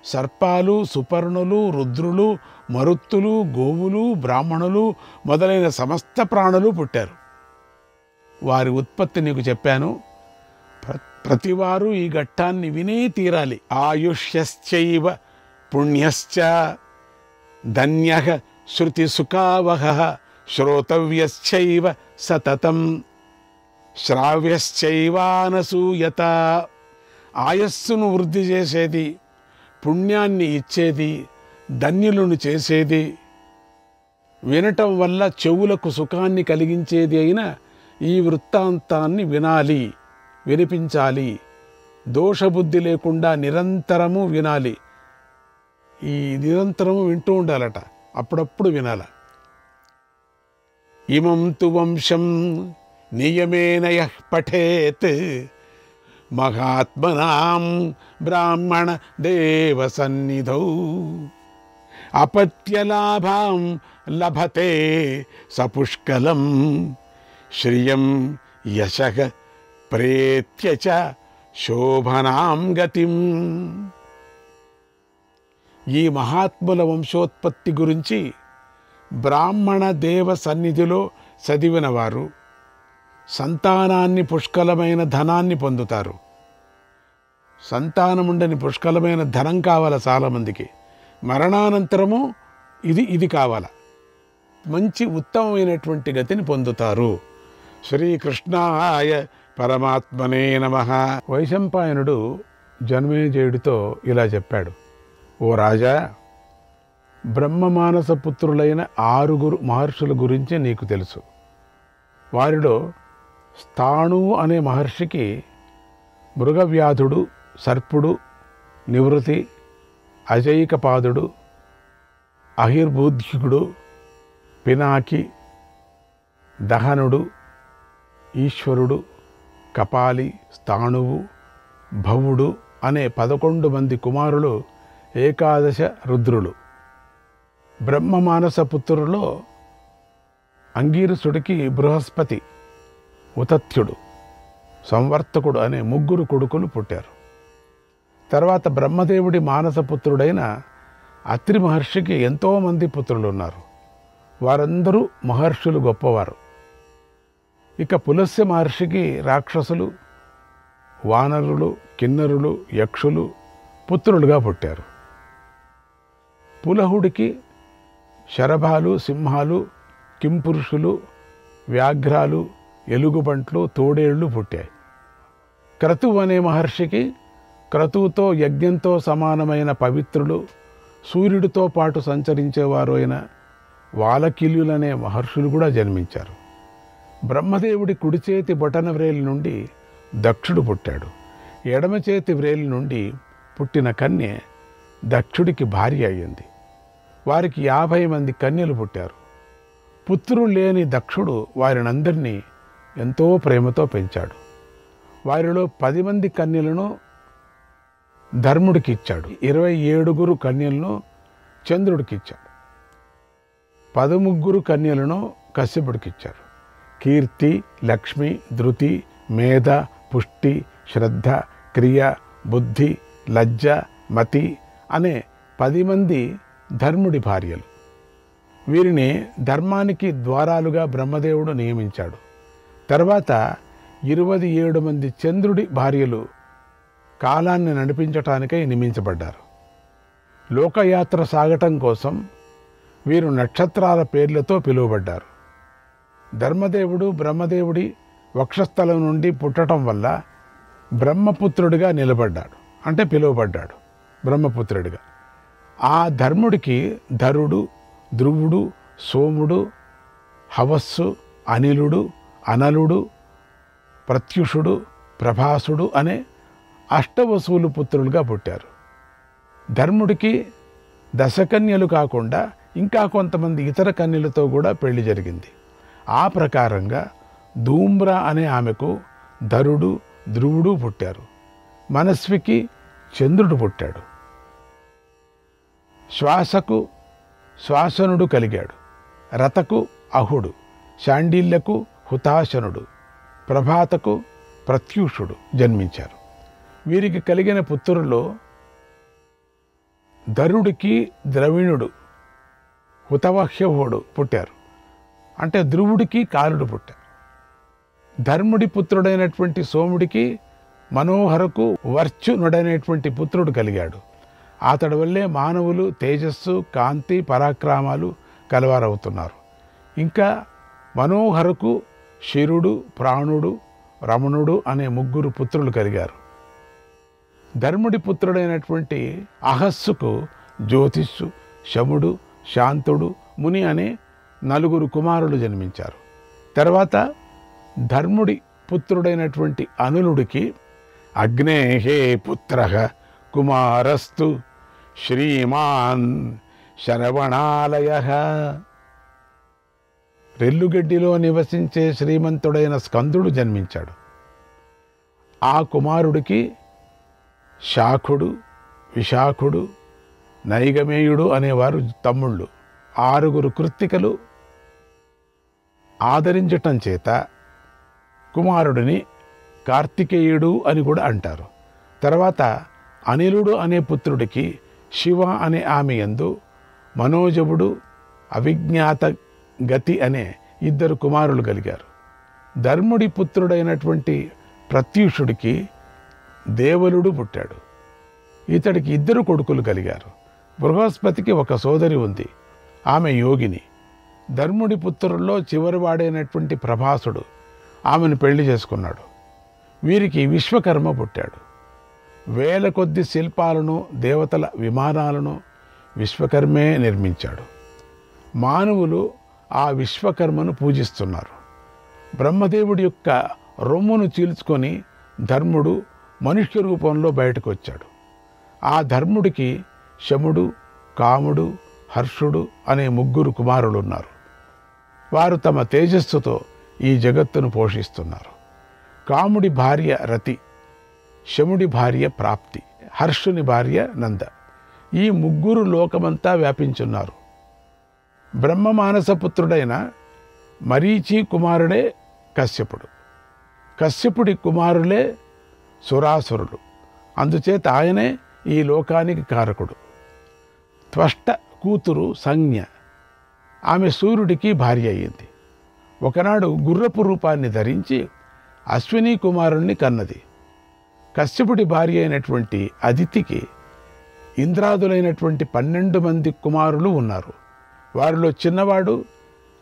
సర్పాలు, సుపర్ణులు, రుద్రులు, మరుత్తులు, గోవులు, బ్రాహ్మణులు మొదలైన సమస్త ప్రాణులు పుట్టారు. వారి ఉత్పత్తి నీకు చెప్పాను. ప్రతివారు ఈ ఘట్టాన్ని వినే తీరాలి. ఆయుష్యశ్చైవ పుణ్యశ్చ ధన్యః శృతి సుఖావహ శ్రోతవ్యశ్చైవ సతతం శ్రావ్యశ్చైవానసూయత. ఆయస్సును వృద్ధి చేసేది, పుణ్యాన్ని ఇచ్చేది, ధన్యులను చేసేది, వినటం వల్ల చెవులకు సుఖాన్ని కలిగించేది అయిన ఈ వృత్తాంతాన్ని వినాలి, వినిపించాలి. దోషబుద్ధి లేకుండా నిరంతరము వినాలి. ఈ నిరంతరము వింటూ ఉండాలట, అప్పుడప్పుడు వినాల. ఇమం తు వంశం నియమేన యః పఠేత్ మహాత్మనాం బ్రాహ్మణ దేవ సన్నిధౌ అపత్యలాభాం లభతే సపుష్కలం శ్రియం యశః ప్రేత్య చ శోభనాం గతిం. ఈ మహాత్ముల వంశోత్పత్తి గురించి బ్రాహ్మణ దేవ సన్నిధిలో చదివిన వారు సంతానాన్ని, పుష్కలమైన ధనాన్ని పొందుతారు. సంతానముండని పుష్కలమైన ధనం కావాల చాలామందికి. మరణానంతరము ఇది కావాల. మంచి ఉత్తమమైనటువంటి గతిని పొందుతారు. శ్రీకృష్ణాయ పరమాత్మనే నమః. వైశంపాయనుడు జనమేజయుడితో ఇలా చెప్పాడు. ఓ రాజా, బ్రహ్మమానస పుత్రులైన 6 మహర్షుల గురించి నీకు తెలుసు. వారిలో స్థాణువు అనే మహర్షికి మృగవ్యాధుడు, సర్పుడు, నివృతి, అజైకపాదుడు, అహిర్బూధ్యుడు, పినాకి, దహనుడు, ఈశ్వరుడు, కపాలి, స్థాణువు, భవుడు అనే 11 మంది కుమారులు, 11 రుద్రులు. బ్రహ్మమానస పుత్రులలో అంగీరసుడికి బృహస్పతి, ఉతత్యుడు, సంవర్తకుడు అనే 3 కొడుకులు పుట్టారు. తర్వాత బ్రహ్మదేవుడి మానసపుత్రుడైన అత్రి మహర్షికి ఎంతోమంది పుత్రులు ఉన్నారు. వారందరూ మహర్షులు, గొప్పవారు. ఇక పులస్య మహర్షికి రాక్షసులు, వానరులు, కిన్నరులు, యక్షులు పుత్రులుగా పుట్టారు. పులహుడికి శరభాలు, సింహాలు, కింపురుషులు, వ్యాఘ్రాలు, ఎలుగుబంట్లు, తోడేళ్లు పుట్టాయి. క్రతువు అనే మహర్షికి క్రతువుతో యజ్ఞంతో సమానమైన పవిత్రులు, సూర్యుడితో పాటు సంచరించేవారు అయిన వాలకిల్యులనే మహర్షులు కూడా జన్మించారు. బ్రహ్మదేవుడి కుడి చేతి బొటన వ్రేలి నుండి దక్షుడు పుట్టాడు. ఎడమ చేతి వ్రేలి నుండి పుట్టిన కన్య దక్షుడికి భార్య అయ్యింది. వారికి 50 మంది కన్యలు పుట్టారు. పుత్రులు లేని దక్షుడు వారినందరినీ ఎంతో ప్రేమతో పెంచాడు. వారిలో 10 మంది కన్యలను ధర్ముడికి ఇచ్చాడు. 27 కన్యలను చంద్రుడికి ఇచ్చాడు. 13 కన్యలను కశ్యపుడికి ఇచ్చారు. కీర్తి, లక్ష్మి, ధృతి, మేధ, పుష్టి, శ్రద్ధ, క్రియ, బుద్ధి, లజ్జ, మతి అనే 10 మంది ధర్ముడి భార్యలు. వీరిని ధర్మానికి ద్వారాలుగా బ్రహ్మదేవుడు నియమించాడు. తర్వాత 27 మంది చంద్రుడి భార్యలు కాలాన్ని నడిపించటానికై నియమించబడ్డారు. లోకయాత్ర సాగటం కోసం వీరు నక్షత్రాల పేర్లతో పిలువబడ్డారు. ధర్మదేవుడు బ్రహ్మదేవుడి వక్షస్థలం నుండి పుట్టడం వల్ల బ్రహ్మపుత్రుడిగా నిలబడ్డాడు, అంటే పిలువబడ్డాడు బ్రహ్మపుత్రుడిగా. ఆ ధర్ముడికి ధరుడు, ధ్రువుడు, సోముడు, హవస్సు, అనిలుడు, అనలుడు, ప్రత్యుషుడు, ప్రభాసుడు అనే అష్టవసువులు పుత్రులుగా పుట్టారు. ధర్ముడికి దశకన్యలు కాకుండా ఇంకా కొంతమంది ఇతర కన్యలతో కూడా పెళ్లి జరిగింది. ఆ ప్రకారంగా ధూమ్ర అనే ఆమెకు ధరుడు, ధ్రువుడు పుట్టారు. మనస్వికి చంద్రుడు పుట్టాడు. శ్వాసకు శ్వాసనుడు కలిగాడు. రతకు అహుడు, శాండిల్యకు హుతాశనుడు, ప్రభాతకు ప్రత్యూషుడు జన్మించారు. వీరికి కలిగిన పుత్రుల్లో ధరుడికి ద్రవిణుడు, హుతవహ్యహుడు పుట్టారు, అంటే ధ్రువుడికి కాలుడు పుట్టారు. ధర్ముడి పుత్రుడైనటువంటి సోముడికి మనోహరకు వర్చునుడైనటువంటి పుత్రుడు కలిగాడు. అతడి వల్లే మానవులు తేజస్సు, కాంతి, పరాక్రమాలు కలవారవుతున్నారు. ఇంకా మనోహరకు శిరుడు, ప్రాణుడు, రమణుడు అనే 3 పుత్రులు కలిగారు. ధర్ముడి పుత్రుడైనటువంటి అహస్సుకు జ్యోతిష్సు, శముడు, శాంతుడు, ముని అనే 4 కుమారులు జన్మించారు. తర్వాత ధర్ముడి పుత్రుడైనటువంటి అనులుడికి అగ్నేహే పుత్రః కుమారస్తు శ్రీమాన్ శరవణాలయః, రెల్లుగడ్డిలో నివసించే శ్రీమంతుడైన స్కందుడు జన్మించాడు. ఆ కుమారుడికి శాఖుడు, విశాఖుడు, నైగమేయుడు అనేవారు తమ్ముళ్ళు. 6 కృత్తికలు ఆదరించటం చేత కుమారుడిని కార్తికేయుడు అని కూడా అంటారు. తర్వాత అనిలుడు అనే పుత్రుడికి శివ అనే ఆమె యందు మనోజవుడు, అవిజ్ఞాత గతి అనే 2 కుమారులు కలిగారు. ధర్ముడి పుత్రుడైనటువంటి ప్రత్యూషుడికి దేవలుడు పుట్టాడు. ఇతడికి 2 కొడుకులు కలిగారు. బృహస్పతికి ఒక సోదరి ఉంది, ఆమె యోగిని. ధర్ముడి పుత్రుల్లో చివరివాడైనటువంటి ప్రభాసుడు ఆమెను పెళ్లి చేసుకున్నాడు. వీరికి విశ్వకర్మ పుట్టాడు. వేల కొద్ది శిల్పాలను, దేవతల విమానాలను విశ్వకర్మే నిర్మించాడు. మానవులు ఆ విశ్వకర్మను పూజిస్తున్నారు. బ్రహ్మదేవుడి యొక్క రొమ్మును చీల్చుకొని ధర్ముడు మనుష్య రూపంలో బయటకు వచ్చాడు. ఆ ధర్ముడికి శముడు, కాముడు, హర్షుడు అనే 3 కుమారులు ఉన్నారు. వారు తమ తేజస్సుతో ఈ జగత్తును పోషిస్తున్నారు. కాముడి భార్య రతి, శముడి భార్య ప్రాప్తి, హర్షుని భార్య నంద. ఈ 3 లోకమంతా వ్యాపించున్నారు. బ్రహ్మమానసపుత్రుడైన మరీచి కుమారుడే కశ్యపుడు. కశ్యపుడి కుమారులే సురాసురులు. అందుచేత ఆయనే ఈ లోకానికి కారకుడు. త్వష్ట కూతురు సంజ్ఞ, ఆమె సూర్యుడికి భార్య అయ్యింది. ఒకనాడు గుర్రపు రూపాన్ని ధరించి అశ్విని కుమారుణ్ణి కన్నది. కశ్యపుడి భార్య అయినటువంటి అదితికి ఇంద్రాదులైనటువంటి 12 మంది కుమారులు ఉన్నారు. వారిలో చిన్నవాడు,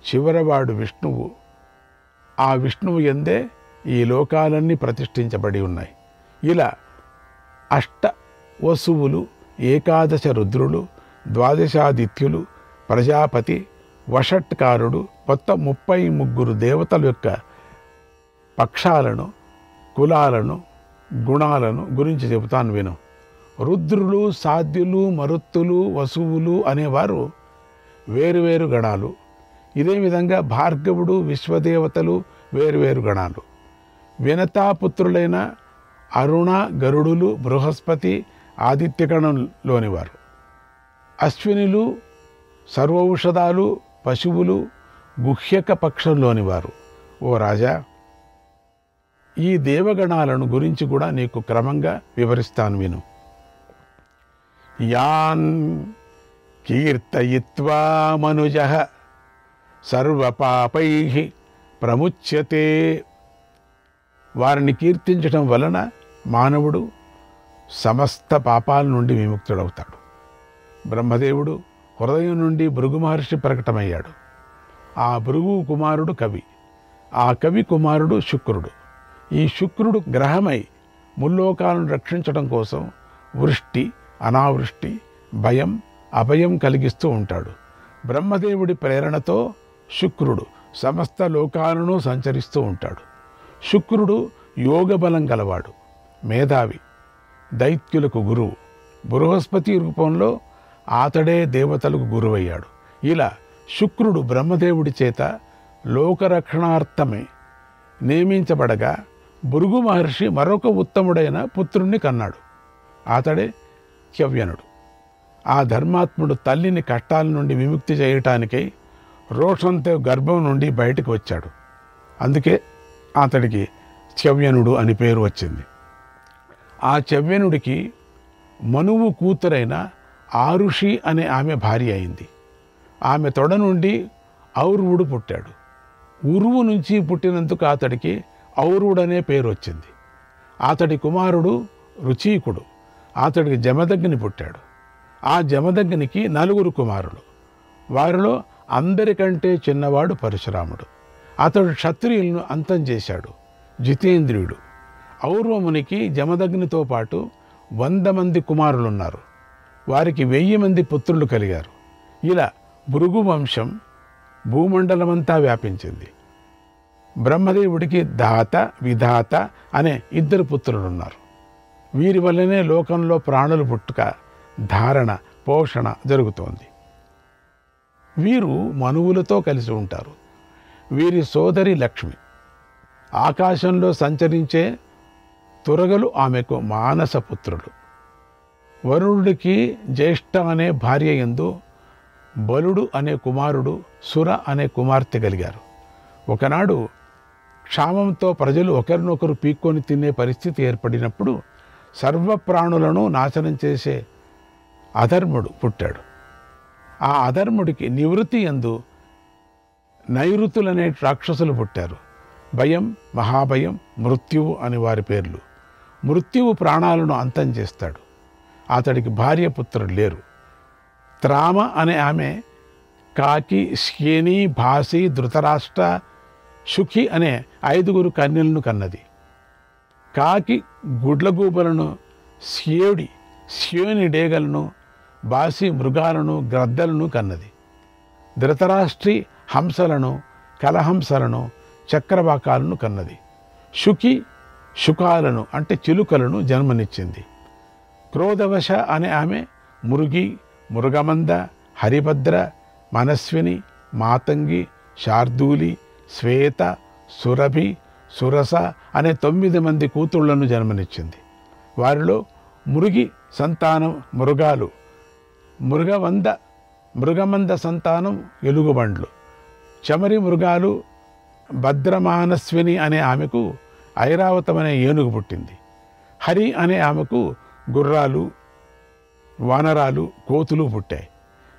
చివరవాడు విష్ణువు. ఆ విష్ణువు యందే ఈ లోకాలన్నీ ప్రతిష్ఠించబడి ఉన్నాయి. ఇలా అష్ట వసువులు, 11 రుద్రులు, 12 ప్రజాపతి, వషట్కారుడు, మొత్తం 33 దేవతల యొక్క పక్షాలను, కులాలను, గుణాలను గురించి చెబుతాను విను. రుద్రులు, సాధ్యులు, మరుత్తులు, వసువులు అనేవారు వేరువేరు గణాలు. ఇదే విధంగా భార్గవుడు, విశ్వదేవతలు వేరువేరు గణాలు. వినతాపుత్రులైన అరుణ, గరుడులు, బృహస్పతి, ఆదిత్యగణంలోనివారు. అశ్వినులు సర్వౌషధాలు పశువులు గుహ్యక పక్షంలోనివారు. ఓ రాజా, ఈ దేవగణాలను గురించి కూడా నీకు క్రమంగా వివరిస్తాను విను. యాన్ కీర్తయిత్వా మనుజః సర్వపాపైః ప్రముచ్యతే. వారిని కీర్తించడం వలన మానవుడు సమస్త పాపాల నుండి విముక్తుడవుతాడు. బ్రహ్మదేవుడు హృదయం నుండి భృగు మహర్షి ప్రకటమయ్యాడు. ఆ భృగు కుమారుడు కవి, ఆ కవి కుమారుడు శుక్రుడు. ఈ శుక్రుడు గ్రహమై ముల్లోకాలను రక్షించడం కోసం వృష్టి అనావృష్టి భయం అభయం కలిగిస్తూ ఉంటాడు. బ్రహ్మదేవుడి ప్రేరణతో శుక్రుడు సమస్త లోకాలను సంచరిస్తూ ఉంటాడు. శుక్రుడు యోగ బలం గలవాడు, మేధావి, దైత్యులకు గురువు. బృహస్పతి రూపంలో అతడే దేవతలకు గురువయ్యాడు. ఇలా శుక్రుడు బ్రహ్మదేవుడి చేత లోకరక్షణార్థమే నియమించబడగా భృగు మహర్షి మరొక ఉత్తముడైన పుత్రుణ్ణి కన్నాడు. అతడే చ్యవ్యనుడు. ఆ ధర్మాత్ముడు తల్లిని కష్టాల నుండి విముక్తి చేయటానికై రోషంతో గర్భం నుండి బయటకు వచ్చాడు. అందుకే అతడికి చ్యవ్యనుడు అని పేరు వచ్చింది. ఆ చ్యవ్యనుడికి మనువు కూతురైన ఆరుషి అనే ఆమె భార్య అయింది. ఆమె తొడ నుండి ఔర్వుడు పుట్టాడు. ఉరువు నుంచి పుట్టినందుకు అతడికి ఔర్వుడనే పేరు వచ్చింది. అతడి కుమారుడు రుచీకుడు. అతడికి జమదగ్ని పుట్టాడు. ఆ జమదగ్నికి 4 కుమారులు. వారిలో అందరికంటే చిన్నవాడు పరశురాముడు. అతడు క్షత్రియులను అంతం చేశాడు. జితేంద్రియుడు. ఔర్వమునికి జమదగ్నితో పాటు 100 మంది కుమారులున్నారు. వారికి 1000 మంది పుత్రులు కలిగారు. ఇలా భృగు వంశం భూమండలమంతా వ్యాపించింది. బ్రహ్మదేవుడికి దాత విధాత అనే 2 పుత్రులున్నారు. వీరి వల్లనే లోకంలో ప్రాణులు పుట్టుక ధారణ పోషణ జరుగుతోంది. వీరు మనువులతో కలిసి ఉంటారు. వీరి సోదరి లక్ష్మి. ఆకాశంలో సంచరించే తురగలు ఆమెకు మానసపుత్రులు. వరుణుడికి జ్యేష్ఠ అనే భార్య యందు బలుడు అనే కుమారుడు సుర అనే కుమార్తె కలిగారు. ఒకనాడు క్షామంతో ప్రజలు ఒకరినొకరు పీక్కొని తినే పరిస్థితి ఏర్పడినప్పుడు సర్వప్రాణులను నాశనం చేసే అధర్ముడు పుట్టాడు. ఆ అధర్ముడికి నివృత్తి యందు నైరుతులనే రాక్షసులు పుట్టారు. భయం, మహాభయం, మృత్యువు అని వారి పేర్లు. మృత్యువు ప్రాణాలను అంతం చేస్తాడు. అతడికి భార్య పుత్రులు లేరు. త్రామ అనే ఆమె కాకి, శ్యేని, భాసి, ధృతరాష్ట్ర, శుకి అనే 5 కన్యలను కన్నది. కాకి గుడ్లగూబలను, శ్యేని డేగలను, బాసి మృగాలను, గ్రద్దలను కన్నది. ధృతరాష్ట్రి హంసలను, కలహంసలను, చక్రవాకాలను కన్నది. శుకి శుకాలను అంటే చిలుకలను జన్మనిచ్చింది. క్రోధవశ అనే ఆమె మురుగి, మురుగమంద, హరిభద్ర, మనస్విని, మాతంగి, శార్దూలి, శ్వేత, సురభి, సురస అనే 9 మంది కూతుళ్లను జన్మనిచ్చింది. వారిలో మురుగి సంతానం మృగాలు, మృగమంద సంతానం ఎలుగుబండ్లు. చమరి మృగాలు భద్రమానస్విని అనే ఆమెకు ఐరావతం అనే ఏనుగు పుట్టింది. హరి అనే ఆమెకు గుర్రాలు, వానరాలు, కోతులు పుట్టాయి.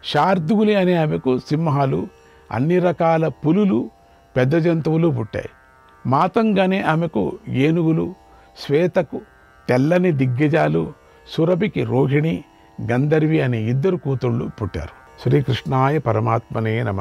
శార్దూలి అనే ఆమెకు సింహాలు, అన్ని రకాల పులులు, పెద్ద జంతువులు పుట్టాయి. మాతంగ్ అనే ఆమెకు ఏనుగులు, శ్వేతకు తెల్లని దిగ్గజాలు, సురభికి రోహిణి, గంధర్వి అనే 2 కూతుళ్ళు పుట్టారు. శ్రీకృష్ణాయ పరమాత్మనే నమః.